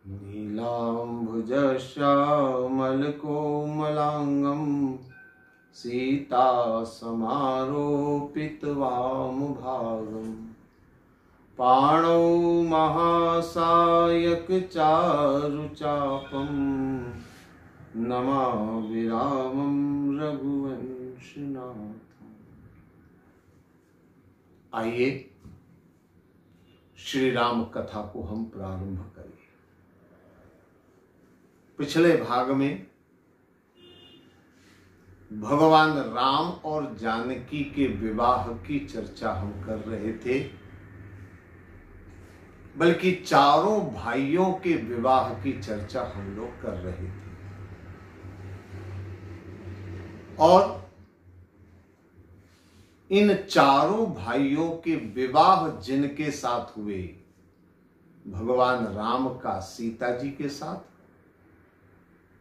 नीलाम्बुजश्यामलकोमलाङ्गं सीतासमारोपितवामभागम् पाणौ महासायकचारुचापं नमामि रामं रघुवंशनाथम्। आइए श्री राम कथा को हम प्रारंभ करें। पिछले भाग में भगवान राम और जानकी के विवाह की चर्चा हम कर रहे थे, बल्कि चारों भाइयों के विवाह की चर्चा हम लोग कर रहे थे। और इन चारों भाइयों के विवाह जिनके साथ हुए, भगवान राम का सीता जी के साथ,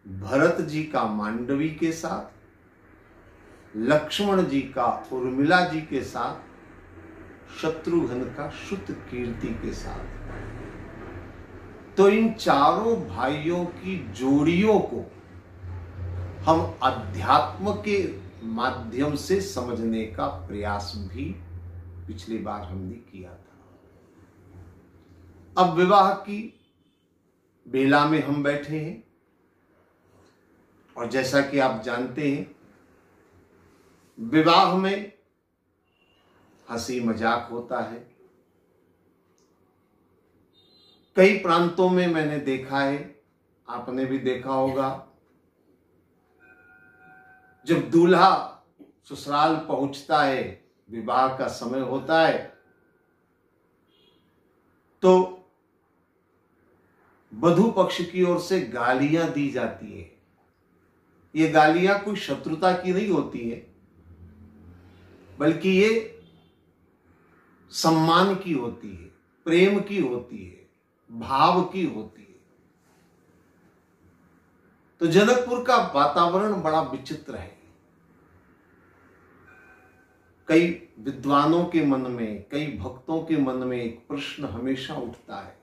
भरत जी का मांडवी के साथ, लक्ष्मण जी का उर्मिला जी के साथ, शत्रुघ्न का श्रुतकीर्ति के साथ, तो इन चारों भाइयों की जोड़ियों को हम अध्यात्म के माध्यम से समझने का प्रयास भी पिछली बार हमने किया था। अब विवाह की बेला में हम बैठे हैं और जैसा कि आप जानते हैं, विवाह में हंसी मजाक होता है। कई प्रांतों में मैंने देखा है, आपने भी देखा होगा, जब दूल्हा ससुराल पहुंचता है, विवाह का समय होता है, तो वधू पक्ष की ओर से गालियां दी जाती है। ये गालियां कोई शत्रुता की नहीं होती है, बल्कि ये सम्मान की होती है, प्रेम की होती है, भाव की होती है। तो जनकपुर का वातावरण बड़ा विचित्र है। कई विद्वानों के मन में, कई भक्तों के मन में एक प्रश्न हमेशा उठता है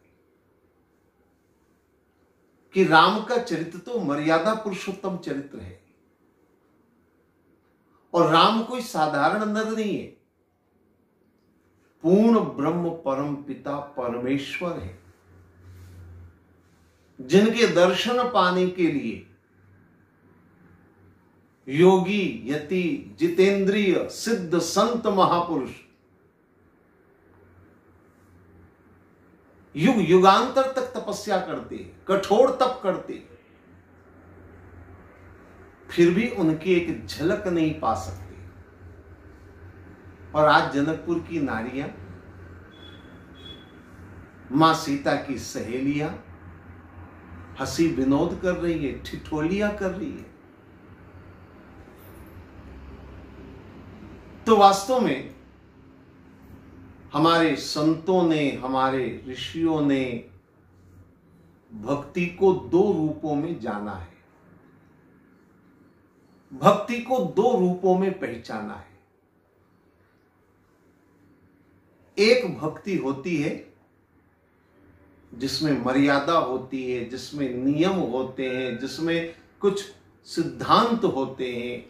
कि राम का चरित्र तो मर्यादा पुरुषोत्तम चरित्र है, और राम कोई साधारण नर नहीं है, पूर्ण ब्रह्म परम पिता परमेश्वर है, जिनके दर्शन पाने के लिए योगी, यति, जितेंद्रिय, सिद्ध, संत, महापुरुष युग युगांतर तक तपस्या करते, कठोर तप करते, फिर भी उनकी एक झलक नहीं पा सकते। और आज जनकपुर की नारियां, मां सीता की सहेलियां हंसी विनोद कर रही है, ठिठोलियां कर रही है। तो वास्तव में हमारे संतों ने, हमारे ऋषियों ने भक्ति को दो रूपों में जाना है, भक्ति को दो रूपों में पहचाना है। एक भक्ति होती है जिसमें मर्यादा होती है, जिसमें नियम होते हैं, जिसमें कुछ सिद्धांत होते हैं,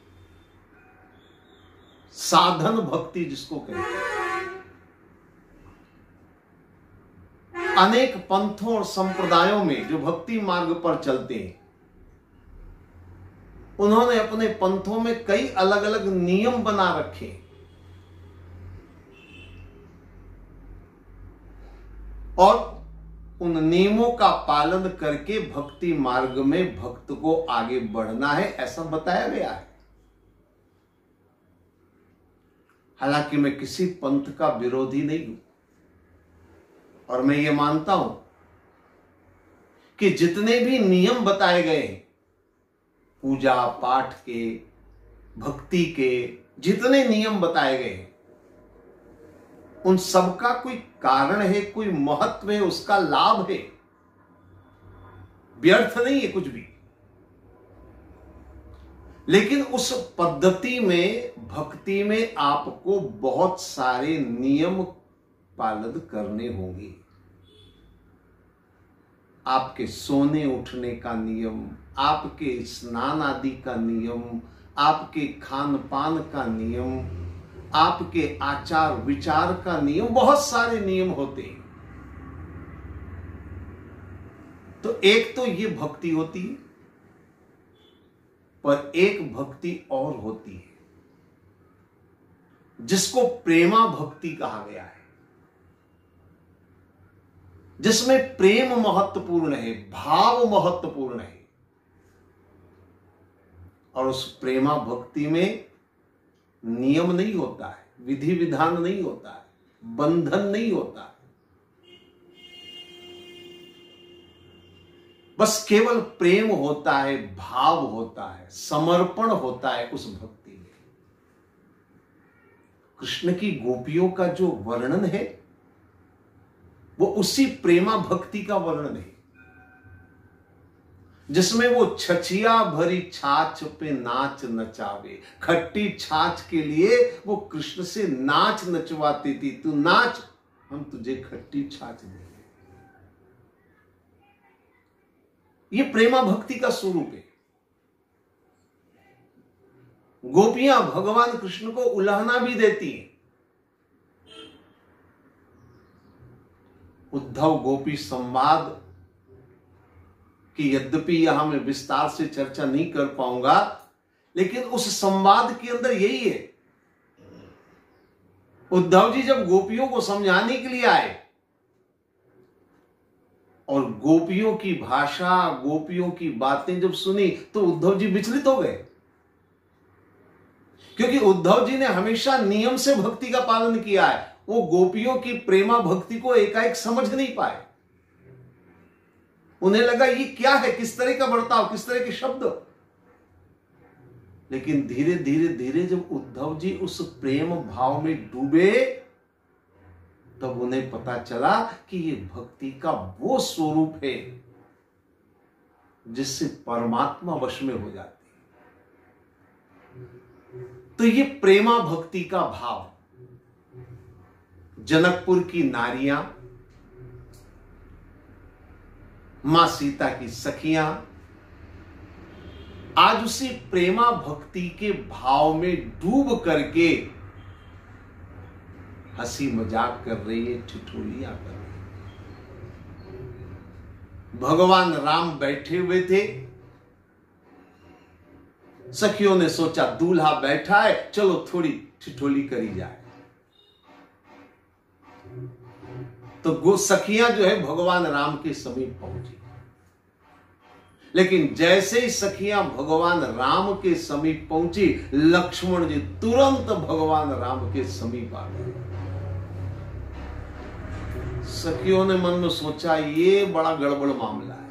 साधन भक्ति जिसको कहते हैं। अनेक पंथों और संप्रदायों में जो भक्ति मार्ग पर चलते हैं, उन्होंने अपने पंथों में कई अलग अलग नियम बना रखे, और उन नियमों का पालन करके भक्ति मार्ग में भक्त को आगे बढ़ना है, ऐसा बताया गया है। हालांकि मैं किसी पंथ का विरोधी नहीं हूं, और मैं ये मानता हूं कि जितने भी नियम बताए गए, पूजा पाठ के, भक्ति के जितने नियम बताए गए, उन सबका कोई कारण है, कोई महत्व है, उसका लाभ है, व्यर्थ नहीं है कुछ भी। लेकिन उस पद्धति में, भक्ति में आपको बहुत सारे नियम पालन करने होंगे। आपके सोने उठने का नियम, आपके स्नान आदि का नियम, आपके खान पान का नियम, आपके आचार विचार का नियम, बहुत सारे नियम होते हैं। तो एक तो ये भक्ति होती है, पर एक भक्ति और होती है जिसको प्रेमा भक्ति कहा गया है, जिसमें प्रेम महत्वपूर्ण है, भाव महत्वपूर्ण है। और उस प्रेमा भक्ति में नियम नहीं होता है, विधि विधान नहीं होता है, बंधन नहीं होता है, बस केवल प्रेम होता है, भाव होता है, समर्पण होता है उस भक्ति में। कृष्ण की गोपियों का जो वर्णन है वो उसी प्रेमा भक्ति का वर्णन है, जिसमें वो छछिया भरी छाछ पे नाच नचावे। खट्टी छाछ के लिए वो कृष्ण से नाच नचवाती थी, तू नाच, हम तुझे खट्टी छाछ देंगे। ये प्रेमा भक्ति का स्वरूप है। गोपियां भगवान कृष्ण को उलाहना भी देती हैं। उद्धव गोपी संवाद कि यद्यपि यहां मैं विस्तार से चर्चा नहीं कर पाऊंगा, लेकिन उस संवाद के अंदर यही है। उद्धव जी जब गोपियों को समझाने के लिए आए और गोपियों की भाषा, गोपियों की बातें जब सुनी तो उद्धव जी विचलित हो गए, क्योंकि उद्धव जी ने हमेशा नियम से भक्ति का पालन किया है। वो गोपियों की प्रेमा भक्ति को एकाएक समझ नहीं पाए। उन्हें लगा ये क्या है, किस तरह का बर्ताव, किस तरह के शब्द। लेकिन धीरे धीरे धीरे जब उद्धव जी उस प्रेम भाव में डूबे तब उन्हें पता चला कि ये भक्ति का वो स्वरूप है जिससे परमात्मा वश में हो जाती है। तो ये प्रेमा भक्ति का भाव, जनकपुर की नारियां, मां सीता की सखियां आज उसी प्रेमा भक्ति के भाव में डूब करके हंसी मजाक कर रही है, ठिठोलियां कर रही है। भगवान राम बैठे हुए थे, सखियों ने सोचा दूल्हा बैठा है, चलो थोड़ी ठिठोली करी जाए। तो सखियां जो है भगवान राम के समीप पहुंची, लेकिन जैसे ही सखियां भगवान राम के समीप पहुंची, लक्ष्मण जी तुरंत भगवान राम के समीप आ गए। सखियों ने मन में सोचा ये बड़ा गड़बड़ मामला है,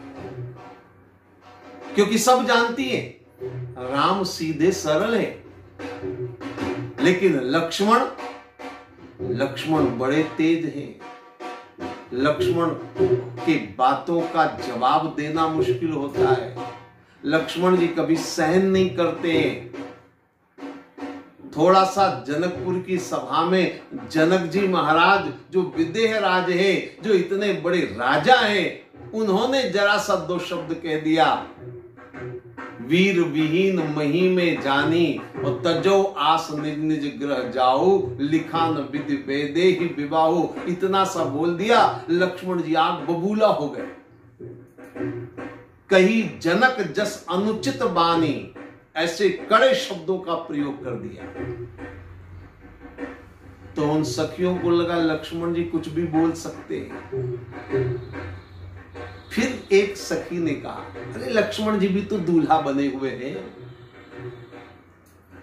क्योंकि सब जानती है राम सीधे सरल है, लेकिन लक्ष्मण बड़े तेज हैं। लक्ष्मण की बातों का जवाब देना मुश्किल होता है। लक्ष्मण जी कभी सहन नहीं करते हैं। थोड़ा सा जनकपुर की सभा में जनक जी महाराज जो विदेह राज है, जो इतने बड़े राजा हैं, उन्होंने जरा सा दो शब्द कह दिया, वीर विहीन मही में जानी और तजो आस निज निज ग्रह जाओ, लिखान विधि वेदे ही विवाहो। इतना सा बोल दिया, लक्ष्मण जी आग बबूला हो गए। कही जनक जस अनुचित बानी, ऐसे कड़े शब्दों का प्रयोग कर दिया। तो उन सखियों को लगा लक्ष्मण जी कुछ भी बोल सकते हैं। फिर एक सखी ने कहा, अरे लक्ष्मण जी भी तो दूल्हा बने हुए हैं,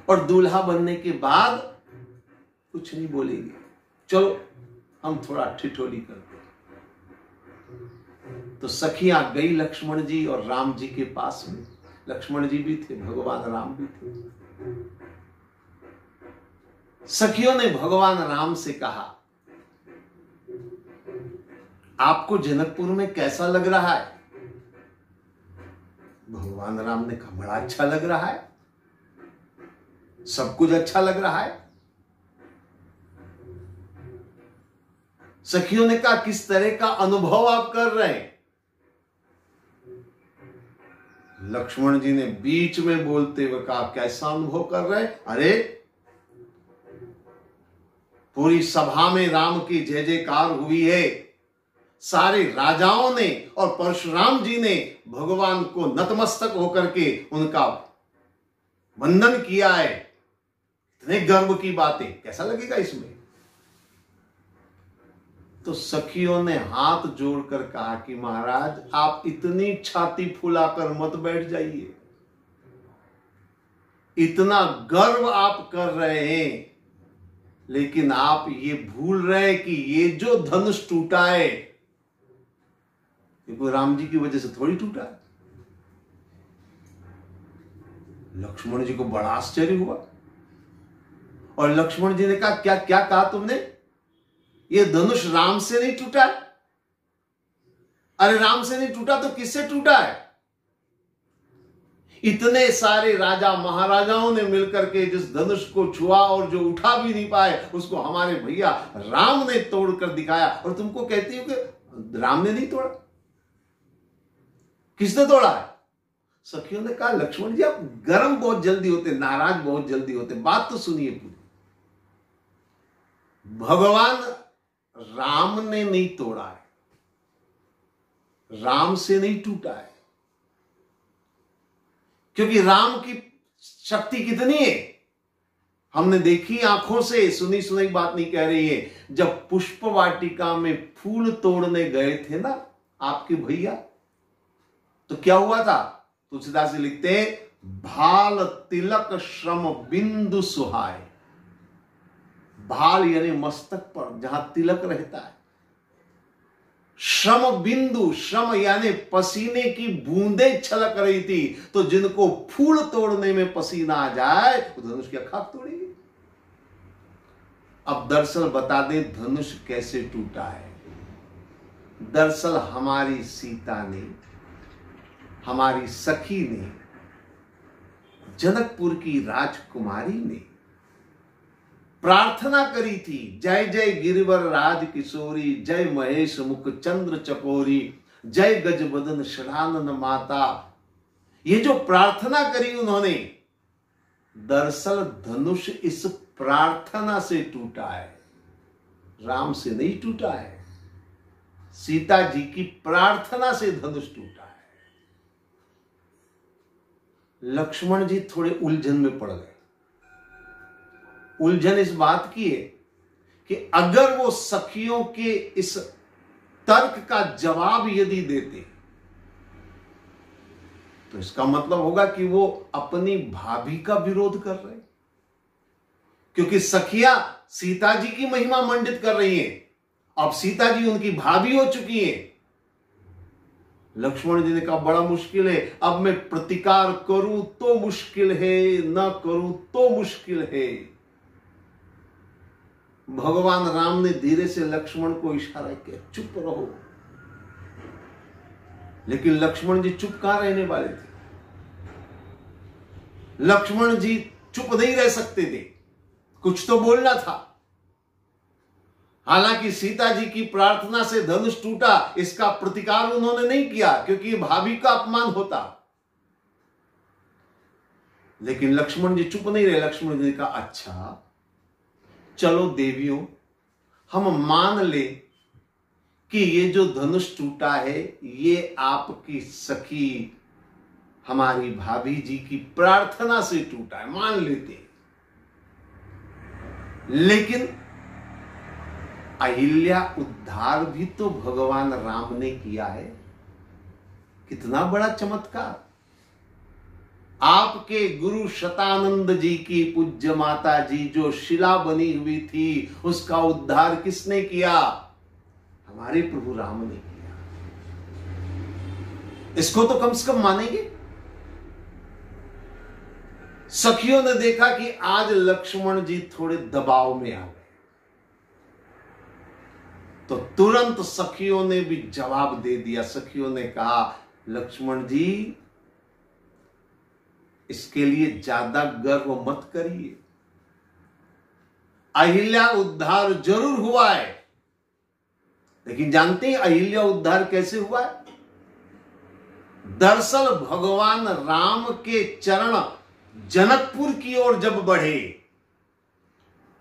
और दूल्हा बनने के बाद कुछ नहीं बोलेंगे, चलो हम थोड़ा ठिठोली करते हैं। तो सखियां गई लक्ष्मण जी और राम जी के पास में। लक्ष्मण जी भी थे, भगवान राम भी थे। सखियों ने भगवान राम से कहा, आपको जनकपुर में कैसा लग रहा है? भगवान राम ने कहा, बड़ा अच्छा लग रहा है, सब कुछ अच्छा लग रहा है। सखियों ने कहा, किस तरह का अनुभव आप कर रहे हैं? लक्ष्मण जी ने बीच में बोलते हुए कहा, कैसा अनुभव कर रहे? अरे पूरी सभा में राम की जय जयकार हुई है, सारे राजाओं ने और परशुराम जी ने भगवान को नतमस्तक होकर के उनका वंदन किया है। इतने गर्व की बातें, कैसा लगेगा इसमें? तो सखियों ने हाथ जोड़कर कहा कि महाराज आप इतनी छाती फुलाकर मत बैठ जाइए, इतना गर्व आप कर रहे हैं, लेकिन आप ये भूल रहे हैं कि ये जो धनुष टूटा है ये कोई राम जी की वजह से थोड़ी टूटा है। लक्ष्मण जी को बड़ा आश्चर्य हुआ और लक्ष्मण जी ने कहा, क्या क्या कहा तुमने? ये धनुष राम से नहीं टूटा है? अरे राम से नहीं टूटा तो किससे टूटा है? इतने सारे राजा महाराजाओं ने मिलकर के जिस धनुष को छुआ और जो उठा भी नहीं पाए उसको हमारे भैया राम ने तोड़कर दिखाया, और तुमको कहती हो कि राम ने नहीं तोड़ा। किसने तोड़ा है? सखियों ने कहा, लक्ष्मण जी आप गर्म बहुत जल्दी होते, नाराज बहुत जल्दी होते, बात तो सुनिए पूरी। भगवान राम ने नहीं तोड़ा है, राम से नहीं टूटा है, क्योंकि राम की शक्ति कितनी है हमने देखी आंखों से, सुनी सुनाई बात नहीं कह रही है। जब पुष्प वाटिका में फूल तोड़ने गए थे ना आपके भैया, तो क्या हुआ था? तुलसीदास जी लिखते हैं, भाल तिलक श्रम बिंदु सुहाय। भाल यानी मस्तक पर जहां तिलक रहता है, श्रम बिंदु, श्रम यानी पसीने की बूंदें छलक रही थी। तो जिनको फूल तोड़ने में पसीना आ जाए वो धनुष की खाक तोड़ेगी। अब दरअसल बता दे धनुष कैसे टूटा है। दरअसल हमारी सीता ने, हमारी सखी ने, जनकपुर की राजकुमारी ने प्रार्थना करी थी, जय जय गिरिवर राज किशोरी, जय महेश मुख चंद्र चकोरी, जय गजबदन षडानन माता। ये जो प्रार्थना करी उन्होंने, दरअसल धनुष इस प्रार्थना से टूटा है, राम से नहीं टूटा है। सीता जी की प्रार्थना से धनुष टूटा है। लक्ष्मण जी थोड़े उलझन में पड़ गए। उलझन इस बात की है कि अगर वो सखियों के इस तर्क का जवाब यदि देते तो इसका मतलब होगा कि वो अपनी भाभी का विरोध कर रहे हैं, क्योंकि सखियां सीता जी की महिमा मंडित कर रही हैं। अब सीता जी उनकी भाभी हो चुकी हैं। लक्ष्मण जी ने कहा, बड़ा मुश्किल है, अब मैं प्रतिकार करूं तो मुश्किल है, न करूं तो मुश्किल है। भगवान राम ने धीरे से लक्ष्मण को इशारा किया, चुप रहो। लेकिन लक्ष्मण जी चुप कहां रहने वाले थे? लक्ष्मण जी चुप नहीं रह सकते थे, कुछ तो बोलना था। हालांकि सीता जी की प्रार्थना से धनुष टूटा, इसका प्रतिकार उन्होंने नहीं किया क्योंकि ये भाभी का अपमान होता। लेकिन लक्ष्मण जी चुप नहीं रहे। लक्ष्मण जी ने कहा, अच्छा चलो देवियों, हम मान ले कि ये जो धनुष टूटा है ये आपकी सखी हमारी भाभी जी की प्रार्थना से टूटा है, मान लेते। लेकिन अहिल्या उद्धार भी तो भगवान राम ने किया है। कितना बड़ा चमत्कार। आपके गुरु शतानंद जी की पूज्य माता जी जो शिला बनी हुई थी, उसका उद्धार किसने किया? हमारे प्रभु राम ने किया। इसको तो कम से कम मानेंगे। सखियों ने देखा कि आज लक्ष्मण जी थोड़े दबाव में आ गए, तो तुरंत सखियों ने भी जवाब दे दिया। सखियों ने कहा, लक्ष्मण जी इसके लिए ज्यादा गर्व मत करिए, अहिल्या उद्धार जरूर हुआ है। लेकिन जानते हैं अहिल्या उद्धार कैसे हुआ है? दरअसल भगवान राम के चरण जनकपुर की ओर जब बढ़े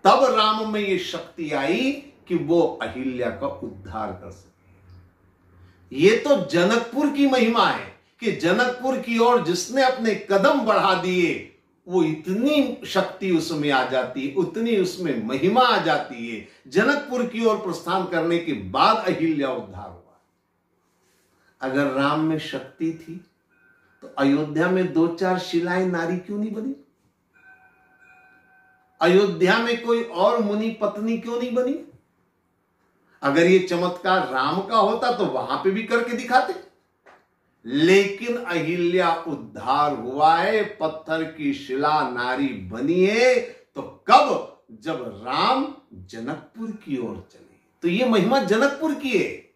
तब राम में यह शक्ति आई कि वो अहिल्या का उद्धार कर सके। ये तो जनकपुर की महिमा है कि जनकपुर की ओर जिसने अपने कदम बढ़ा दिए वो इतनी शक्ति उसमें आ जाती है, उतनी उसमें महिमा आ जाती है। जनकपुर की ओर प्रस्थान करने के बाद अहिल्या उद्धार हुआ। अगर राम में शक्ति थी तो अयोध्या में 2-4 शिलाएं नारी क्यों नहीं बनी? अयोध्या में कोई और मुनि पत्नी क्यों नहीं बनी? अगर ये चमत्कार राम का होता तो वहां पे भी करके दिखाते। लेकिन अहिल्या उद्धार हुआ है, पत्थर की शिला नारी बनी है। तो कब? जब राम जनकपुर की ओर चले। तो ये महिमा जनकपुर की है।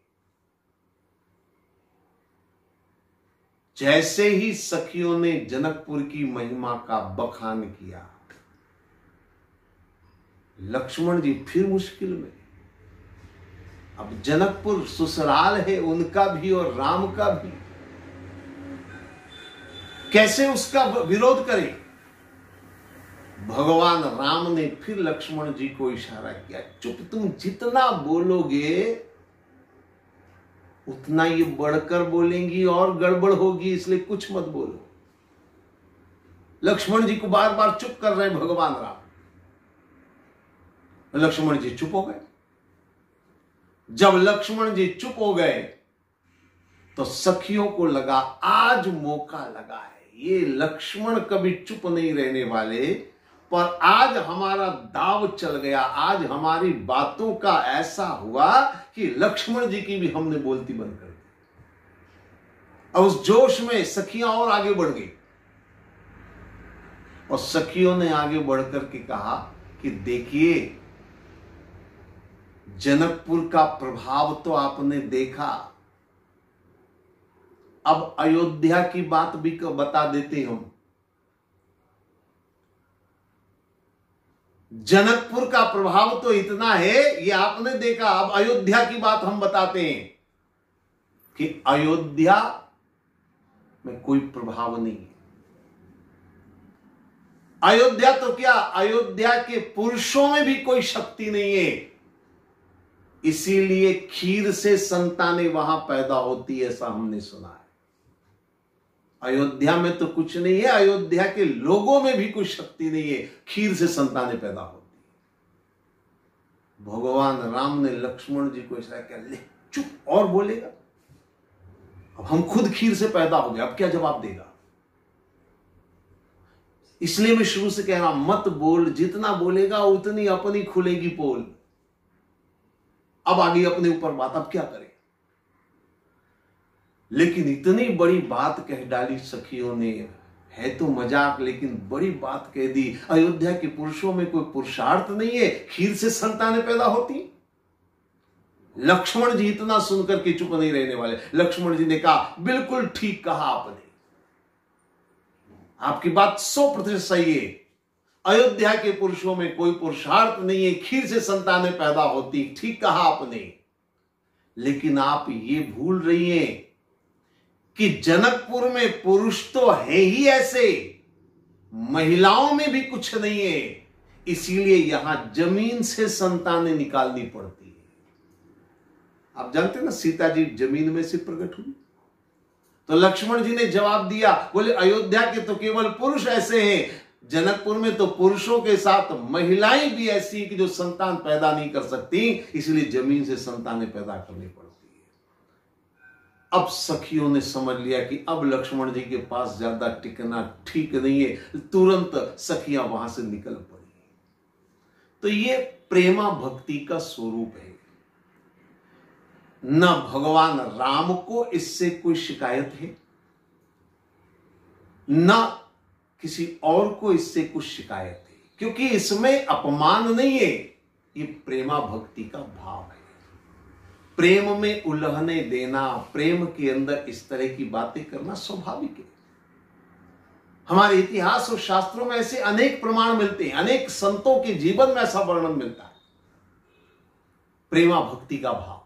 जैसे ही सखियों ने जनकपुर की महिमा का बखान किया, लक्ष्मण जी फिर मुश्किल में। अब जनकपुर ससुराल है उनका भी और राम का भी, कैसे उसका विरोध करें? भगवान राम ने फिर लक्ष्मण जी को इशारा किया, चुप, तुम जितना बोलोगे उतना ये बढ़कर बोलेंगी और गड़बड़ होगी, इसलिए कुछ मत बोलो। लक्ष्मण जी को बार बार चुप कर रहे हैं भगवान राम। लक्ष्मण जी चुप हो गए। जब लक्ष्मण जी चुप हो गए तो सखियों को लगा आज मौका लगा है, ये लक्ष्मण कभी चुप नहीं रहने वाले, पर आज हमारा दाव चल गया। आज हमारी बातों का ऐसा हुआ कि लक्ष्मण जी की भी हमने बोलती बंद कर दी। अब उस जोश में सखियां और आगे बढ़ गई और सखियों ने आगे बढ़कर के कहा कि देखिए, जनकपुर का प्रभाव तो आपने देखा, अब अयोध्या की बात भी बता देते हम। जनकपुर का प्रभाव तो इतना है, ये आपने देखा। अब अयोध्या की बात हम बताते हैं कि अयोध्या में कोई प्रभाव नहीं है। अयोध्या तो क्या, अयोध्या के पुरुषों में भी कोई शक्ति नहीं है। इसीलिए खीर से संतानें वहां पैदा होती है, ऐसा हमने सुना है। अयोध्या में तो कुछ नहीं है, अयोध्या के लोगों में भी कोई शक्ति नहीं है, खीर से संतानें पैदा होती है। भगवान राम ने लक्ष्मण जी को इशारा किया, ले चुप, और बोलेगा? अब हम खुद खीर से पैदा हो गए, अब क्या जवाब देगा? इसलिए मैं शुरू से कह रहा हूं, मत बोल, जितना बोलेगा उतनी अपनी खुलेगी पोल। अब आ गई अपने ऊपर बात, अब क्या करें? लेकिन इतनी बड़ी बात कह डाली सखियों ने, है तो मजाक लेकिन बड़ी बात कह दी। अयोध्या के पुरुषों में कोई पुरुषार्थ नहीं है, खीर से संतानें पैदा होती। लक्ष्मण जी इतना सुनकर के चुप नहीं रहने वाले। लक्ष्मण जी ने कहा, बिल्कुल ठीक कहा आपने, आपकी बात 100% सही है। अयोध्या के पुरुषों में कोई पुरुषार्थ नहीं है, खीर से संतानें पैदा होती, ठीक कहा आपने। लेकिन आप ये भूल रही हैं कि जनकपुर में पुरुष तो है ही ऐसे, महिलाओं में भी कुछ नहीं है। इसीलिए यहां जमीन से संतानें निकालनी पड़ती है। आप जानते हैं ना, सीता जी जमीन में से प्रकट हुई। तो लक्ष्मण जी ने जवाब दिया, बोले अयोध्या के तो केवल पुरुष ऐसे हैं, जनकपुर में तो पुरुषों के साथ महिलाएं भी ऐसी हैं कि जो संतान पैदा नहीं कर सकती, इसलिए जमीन से संतानें पैदा करनी पड़ती है। अब सखियों ने समझ लिया कि अब लक्ष्मण जी के पास ज्यादा टिकना ठीक नहीं है। तुरंत सखियां वहां से निकल पड़ी। तो ये प्रेमा भक्ति का स्वरूप है। न भगवान राम को इससे कोई शिकायत है, न किसी और को इससे कुछ शिकायत है, क्योंकि इसमें अपमान नहीं है, ये प्रेमा भक्ति का भाव है। प्रेम में उलहने देना, प्रेम के अंदर इस तरह की बातें करना स्वाभाविक है। हमारे इतिहास और शास्त्रों में ऐसे अनेक प्रमाण मिलते हैं, अनेक संतों के जीवन में ऐसा वर्णन मिलता है, प्रेमा भक्ति का भाव।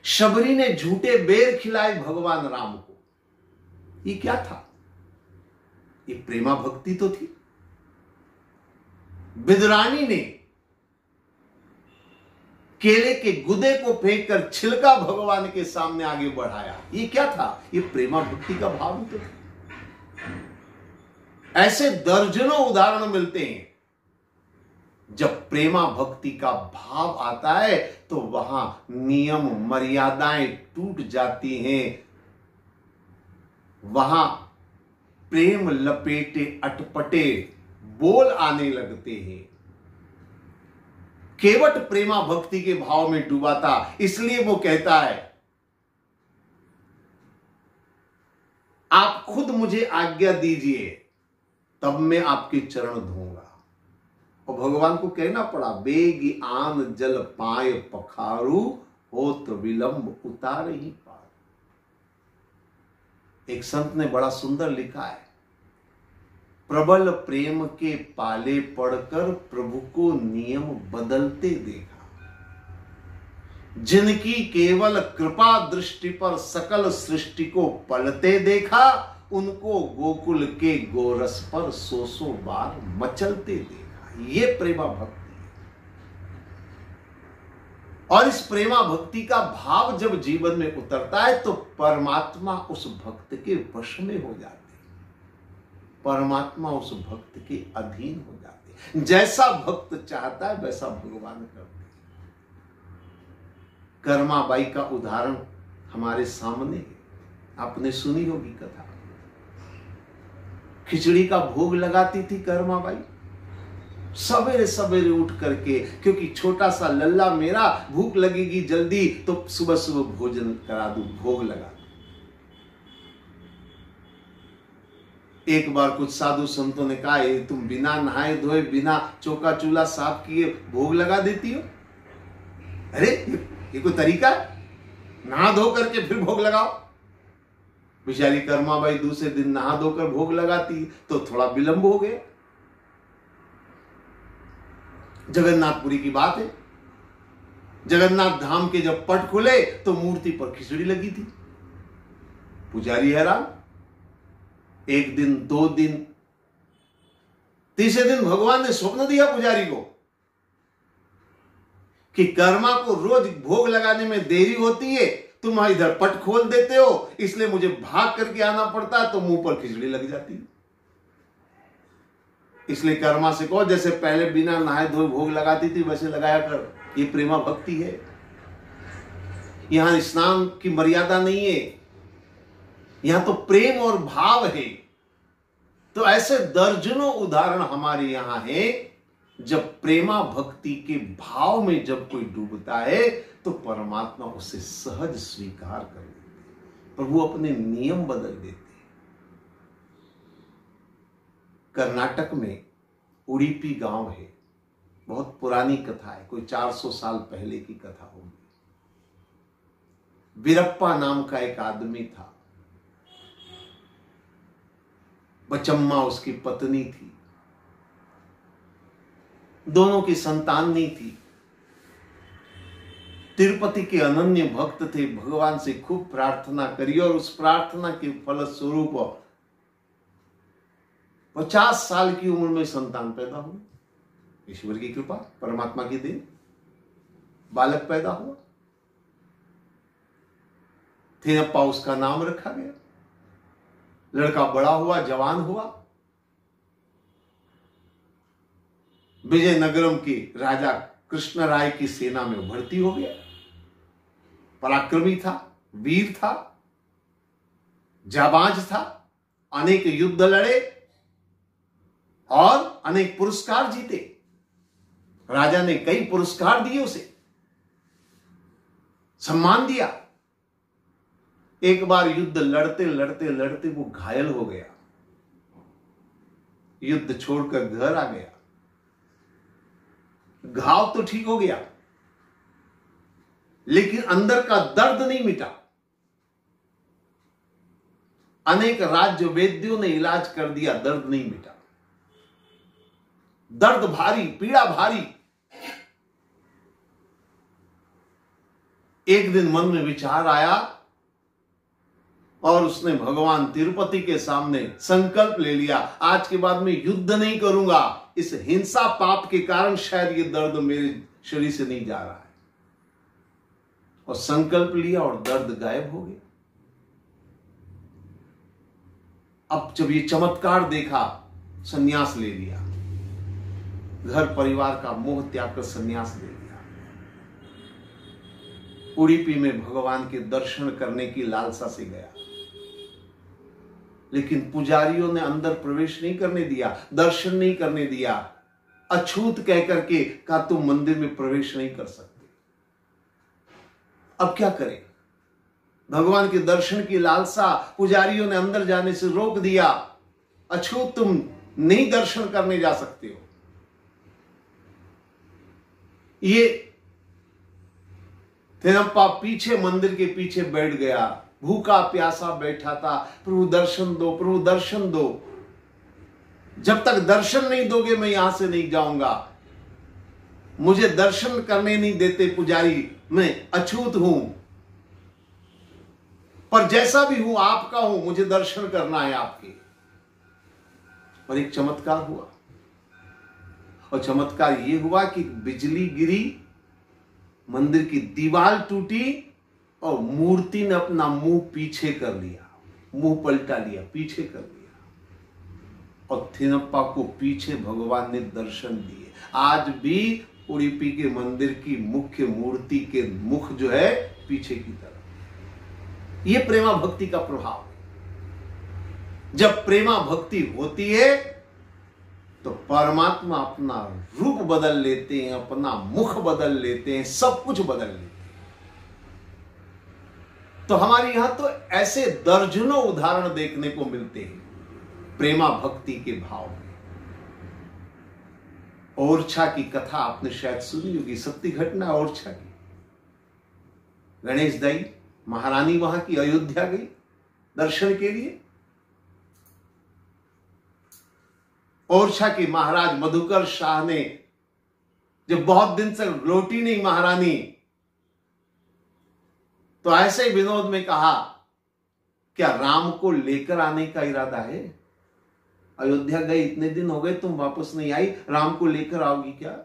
शबरी ने झूठे बेर खिलाए भगवान राम को। ये क्या था? ये प्रेमा भक्ति तो थी। विदुरानी ने केले के गुदे को फेंककर छिलका भगवान के सामने आगे बढ़ाया। ये क्या था? ये प्रेमा भक्ति का भाव ही तो था। ऐसे दर्जनों उदाहरण मिलते हैं। जब प्रेमा भक्ति का भाव आता है तो वहां नियम मर्यादाएं टूट जाती हैं। वहां प्रेम लपेटे अटपटे बोल आने लगते हैं। केवट प्रेमा भक्ति के भाव में डूबा था, इसलिए वो कहता है, आप खुद मुझे आज्ञा दीजिए, तब मैं आपके चरण धोऊंगा। और भगवान को कहना पड़ा, बेगी आन जल पाए पखारू, होत विलंब उतार ही पार। एक संत ने बड़ा सुंदर लिखा है, प्रबल प्रेम के पाले पड़कर प्रभु को नियम बदलते देखा। जिनकी केवल कृपा दृष्टि पर सकल सृष्टि को पलते देखा, उनको गोकुल के गोरस पर सौ बार मचलते देखा। ये प्रेमा भक्ति है। और इस प्रेमा भक्ति का भाव जब जीवन में उतरता है तो परमात्मा उस भक्त के वश में हो जाते, परमात्मा उस भक्त के अधीन हो जाते। जैसा भक्त चाहता है वैसा भगवान करते। कर्माबाई का उदाहरण हमारे सामने है, आपने सुनी होगी कथा। खिचड़ी का भोग लगाती थी कर्माबाई, सवेरे सवेरे उठ करके, क्योंकि छोटा सा लल्ला मेरा, भूख लगेगी जल्दी तो सुबह सुबह भोजन करा दूं, भोग लगा दूं। एक बार कुछ साधु संतों ने कहा, तुम बिना नहाए धोए, बिना चौका चूल्हा साफ किए भोग लगा देती हो? अरे ये कोई तरीका है? नहा धो करके फिर भोग लगाओ। बेचारी कर्माबाई दूसरे दिन नहा धोकर भोग लगाती तो थोड़ा विलंब हो गया। जगन्नाथपुरी की बात है, जगन्नाथ धाम के जब पट खुले तो मूर्ति पर खिचड़ी लगी थी। पुजारी हैरान, एक दिन, दो दिन, तीसरे दिन भगवान ने स्वप्न दिया पुजारी को कि कर्मा को रोज भोग लगाने में देरी होती है, तुम इधर पट खोल देते हो, इसलिए मुझे भाग करके आना पड़ता है, तो मुंह पर खिचड़ी लग जाती है। इसलिए कर्मा से कहो, जैसे पहले बिना नहाए धोए भोग लगाती थी वैसे लगाया कर। ये प्रेमा भक्ति है। यहां स्नान की मर्यादा नहीं है, यहां तो प्रेम और भाव है। तो ऐसे दर्जनों उदाहरण हमारे यहां हैं। जब प्रेमा भक्ति के भाव में जब कोई डूबता है तो परमात्मा उसे सहज स्वीकार कर लेते, प्रभु अपने नियम बदल देते। कर्नाटक में उडुपी गांव है, बहुत पुरानी कथा है, कोई 400 साल पहले की कथा होगी। वीरप्पा नाम का एक आदमी था, बचम्मा उसकी पत्नी थी, दोनों की संतान नहीं थी। तिरुपति के अनन्य भक्त थे, भगवान से खूब प्रार्थना करी और उस प्रार्थना के फलस्वरूप 50 साल की उम्र में संतान पैदा हुई। ईश्वर की कृपा, परमात्मा की देन, बालक पैदा हुआ। थेनप्पा उसका नाम रखा गया। लड़का बड़ा हुआ, जवान हुआ, विजयनगरम के राजा कृष्ण राय की सेना में भर्ती हो गया। पराक्रमी था, वीर था, जाबाज था, अनेक युद्ध लड़े और अनेक पुरस्कार जीते। राजा ने कई पुरस्कार दिए उसे, सम्मान दिया। एक बार युद्ध लड़ते लड़ते लड़ते वो घायल हो गया, युद्ध छोड़कर घर आ गया। घाव तो ठीक हो गया लेकिन अंदर का दर्द नहीं मिटा। अनेक राज्य वैद्यों ने इलाज कर दिया, दर्द नहीं मिटा। दर्द भारी, पीड़ा भारी। एक दिन मन में विचार आया और उसने भगवान तिरुपति के सामने संकल्प ले लिया, आज के बाद मैं युद्ध नहीं करूंगा, इस हिंसा पाप के कारण शायद ये दर्द मेरे शरीर से नहीं जा रहा है। और संकल्प लिया और दर्द गायब हो गया। अब जब ये चमत्कार देखा, संन्यास ले लिया, घर परिवार का मोह त्याग कर संन्यास ले लिया। उडुपी में भगवान के दर्शन करने की लालसा से गया, लेकिन पुजारियों ने अंदर प्रवेश नहीं करने दिया, दर्शन नहीं करने दिया, अछूत कह करके कहा तुम मंदिर में प्रवेश नहीं कर सकते। अब क्या करें? भगवान के दर्शन की लालसा, पुजारियों ने अंदर जाने से रोक दिया, अछूत तुम नहीं दर्शन करने जा सकते हो। ये थिनप्पा पीछे मंदिर के पीछे बैठ गया, भूखा प्यासा बैठा था, प्रभु दर्शन दो, प्रभु दर्शन दो, जब तक दर्शन नहीं दोगे मैं यहां से नहीं जाऊंगा, मुझे दर्शन करने नहीं देते पुजारी, मैं अछूत हूं, पर जैसा भी हूं आपका हूं, मुझे दर्शन करना है आपके। और एक चमत्कार हुआ, और चमत्कार यह हुआ कि बिजली गिरी, मंदिर की दीवार टूटी और मूर्ति ने अपना मुंह पीछे कर लिया, मुंह पलटा लिया, पीछे कर लिया, और थिनप्पा को पीछे भगवान ने दर्शन दिए। आज भी उडुपी के मंदिर की मुख्य मूर्ति के मुख जो है पीछे की तरफ। यह प्रेमा भक्ति का प्रभाव है। जब प्रेमा भक्ति होती है तो परमात्मा अपना रूप बदल लेते हैं, अपना मुख बदल लेते हैं, सब कुछ बदल लेते हैं। तो हमारे यहां तो ऐसे दर्जनों उदाहरण देखने को मिलते हैं प्रेमा भक्ति के भाव में। ओरछा की कथा आपने शायद सुनी होगी, सत्य घटना है ओरछा की। गणेश दाई महारानी वहां की अयोध्या गई दर्शन के लिए। ओरछा के महाराज मधुकर शाह ने जब बहुत दिन से लौटी नहीं महारानी, तो ऐसे ही विनोद में कहा, क्या राम को लेकर आने का इरादा है? अयोध्या गए इतने दिन हो गए, तुम वापस नहीं आई, राम को लेकर आओगी क्या?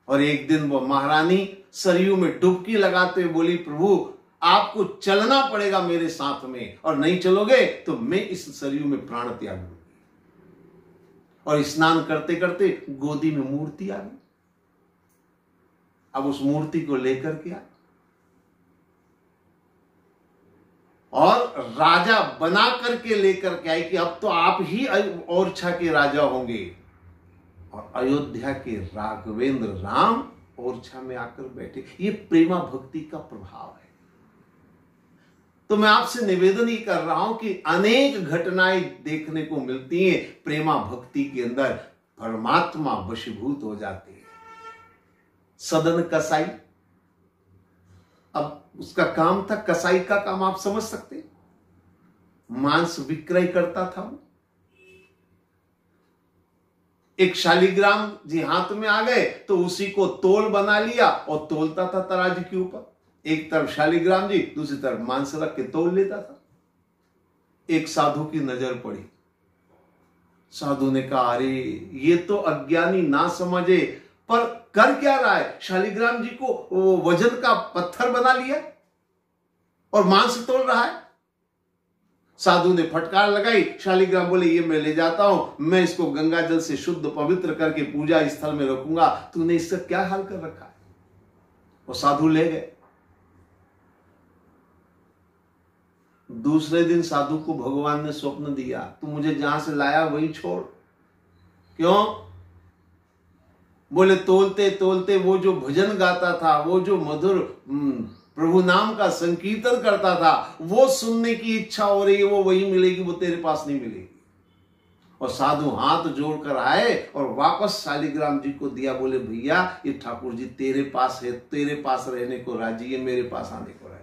और एक दिन वो महारानी सरयू में डुबकी लगाते हुए बोली, प्रभु आपको चलना पड़ेगा मेरे साथ में, और नहीं चलोगे तो मैं इस सरयू में प्राण त्याग दूंगी। और स्नान करते करते गोदी में मूर्ति आ गई। अब उस मूर्ति को लेकर के आए और राजा बना करके लेकर के आए कि अब तो आप ही ओरछा के राजा होंगे। और अयोध्या के राघवेंद्र राम ओरछा में आकर बैठे। ये प्रेमा भक्ति का प्रभाव है। तो मैं आपसे निवेदन ही कर रहा हूं कि अनेक घटनाएं देखने को मिलती हैं प्रेमा भक्ति के अंदर, परमात्मा वशीभूत हो जाते हैं। सदन कसाई, अब उसका काम था, कसाई का काम आप समझ सकते, मांस विक्रय करता था वो। एक शालिग्राम जी हाथ में आ गए तो उसी को तोल बना लिया और तोलता था तराजू के ऊपर। एक तरफ शालिग्राम जी, दूसरी तरफ मांस रख के तोल लेता था। एक साधु की नजर पड़ी। साधु ने कहा, अरे ये तो अज्ञानी ना समझे, पर कर क्या रहा है? शालिग्राम जी को वजन का पत्थर बना लिया और मांस तोल रहा है। साधु ने फटकार लगाई। शालिग्राम बोले, ये मैं ले जाता हूं, मैं इसको गंगा जल से शुद्ध पवित्र करके पूजा स्थल में रखूंगा, तूने इसका क्या हाल कर रखा है? वो साधु ले गए। दूसरे दिन साधु को भगवान ने स्वप्न दिया, तू मुझे जहां से लाया वहीं छोड़। क्यों? बोले, तोलते तोलते वो जो भजन गाता था, वो जो मधुर प्रभु नाम का संकीर्तन करता था, वो सुनने की इच्छा हो रही है, वो वही मिलेगी, वो तेरे पास नहीं मिलेगी। और साधु हाथ जोड़कर आए और वापस शालिग्राम जी को दिया। बोले, भैया ये ठाकुर जी तेरे पास है, तेरे पास रहने को राजी है, मेरे पास आने को राजी।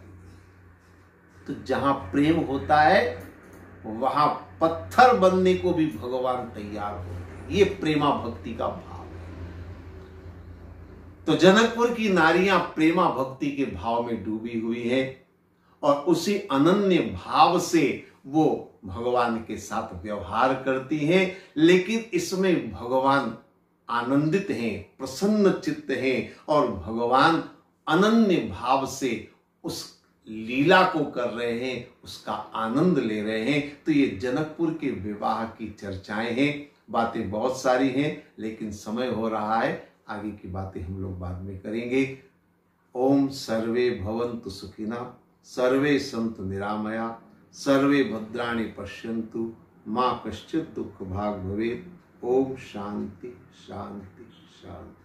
तो जहां प्रेम होता है वहां पत्थर बनने को भी भगवान तैयार होते हैं। ये प्रेमा भक्ति का भाव है। तो जनकपुर की नारियां प्रेमा भक्ति के भाव में डूबी हुई हैं और उसी अनन्य भाव से वो भगवान के साथ व्यवहार करती हैं, लेकिन इसमें भगवान आनंदित हैं, प्रसन्न चित्त हैं और भगवान अनन्य भाव से उस लीला को कर रहे हैं, उसका आनंद ले रहे हैं। तो ये जनकपुर के विवाह की चर्चाएं हैं। बातें बहुत सारी हैं, लेकिन समय हो रहा है, आगे की बातें हम लोग बाद में करेंगे। ओम सर्वे भवन्तु सुखिनः, सर्वे सन्तु निरामया, सर्वे भद्राणि पश्यन्तु, मा कश्चित् दुःख भाग् भवेत्। ओम शांति शांति शांति।